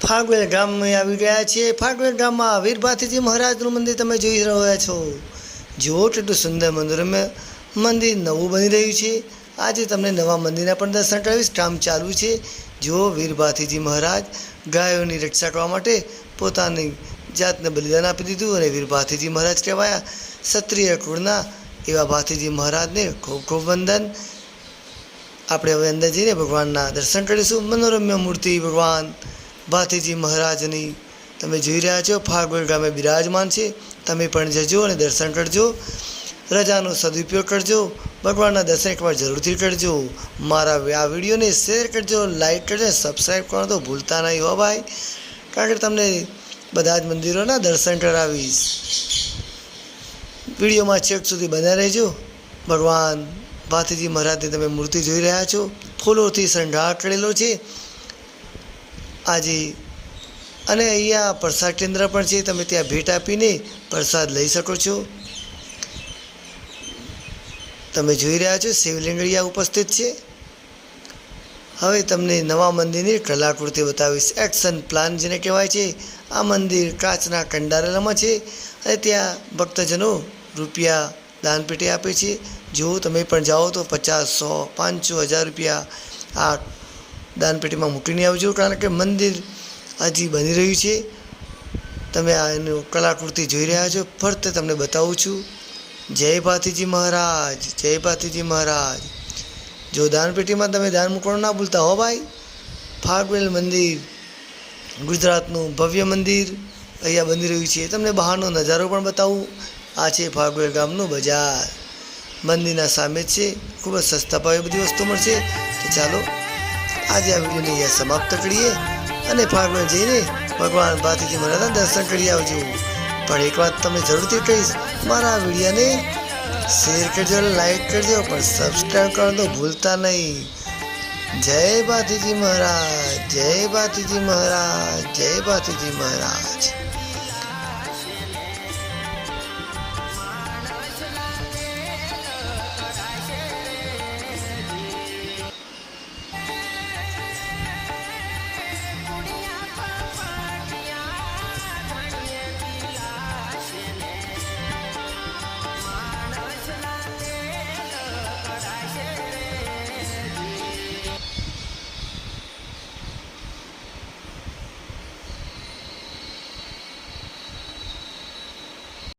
ફાગવેલ ગામમાં આવી ગયા છીએ। ફાગવેલ ગામમાં વીર ભાથીજી મહારાજનું મંદિર તમે જોઈ રહ્યા છો। જુઓ કેટલું સુંદર મંદિર નવું બની રહ્યું છે। આજે તમને નવા મંદિરના પણ દર્શન કરાવીશ। કામ ચાલુ છે। જુઓ વીર ભાથીજી મહારાજ ગાયોની રક્ષા કરવા માટે પોતાની જાતને બલિદાન આપી દીધું અને વીર ભાથીજી મહારાજ કહેવાયા। ક્ષત્રિય કુળના એવા ભાથીજી મહારાજને ખૂબ ખૂબ વંદન। આપણે હવે અંદર જઈને ભગવાનના દર્શન કરીશું। મનોરમ્ય મૂર્તિ ભગવાન ભાથીજી મહારાજની તમે જોઈ રહ્યા છો। ફાગવેલ ગામે બિરાજમાન છે। તમે પણ જજો અને દર્શન કરજો। રજાનો સદુપયોગ કરજો। ભગવાનના દર્શન એકવાર જરૂરથી કરજો। મારા આ વિડીયોને શેર કરજો, લાઈક કરજો, સબસ્ક્રાઈબ કરવાનું તો ભૂલતા નહીં હો ભાઈ, કારણ કે તમને બધા જ મંદિરોના દર્શન કરાવીશ। વિડીયોમાં છેક સુધી બન્યા રહેજો। ભગવાન ભાથીજી મહારાજની તમે મૂર્તિ જોઈ રહ્યા છો। ફૂલોથી શણગાર કરેલો છે આજે। અને અહીંયા પ્રસાદ કેન્દ્ર પણ છે। તમે ત્યાં ભેટ આપીને પ્રસાદ લઈ શકો છો। તમે જોઈ રહ્યા છો શિવલિંગ અહીંયા ઉપસ્થિત છે। હવે તમને નવા મંદિરની કલાકૃતિ બતાવીશ। એક્શન પ્લાન જેને કહેવાય છે। આ મંદિર કાચના કંડારેલામાં છે અને ત્યાં ભક્તજનો રૂપિયા દાનપેટી આપે છે। જો તમે પણ જાઓ તો 50, 100, 500, 1000 રૂપિયા આ દાનપેટીમાં મૂકીને આવજો, કારણ કે મંદિર હજી બની રહ્યું છે। તમે આ એનું કલાકૃતિ જોઈ રહ્યા છો। ફરતે તમને બતાવું છું। જય ભાથીજી મહારાજ, જય ભાથીજી મહારાજ। જો દાનપેટીમાં તમે દાન મૂકવાનું ના ભૂલતા હો ભાઈ। ફાગવેલ મંદિર ગુજરાતનું ભવ્ય મંદિર અહીંયા બની રહ્યું છે। તમને બહારનો નજારો પણ બતાવું। આ છે ફાગવેલ ગામનું બજાર। મંદિરના સામે જ છે। ખૂબ જ સસ્તા ભાવે બધી વસ્તુ મળશે। તો ચાલો આજે આ વિડીયોને અહીંયા સમાપ્ત કરીએ અને ફાગવેલ જઈને ભગવાન ભાથીજી મહારાજના દર્શન કરી આવજો। પણ એક વાત તમને જરૂરથી કહીશ, મારા આ વિડીયોને શેર કરજો, લાઈક કરજો, પણ સબસ્ક્રાઈબ કરવાનું તો ભૂલતા નહીં। જય ભાથીજી મહારાજ, જય ભાથીજી મહારાજ, જય ભાથીજી મહારાજ।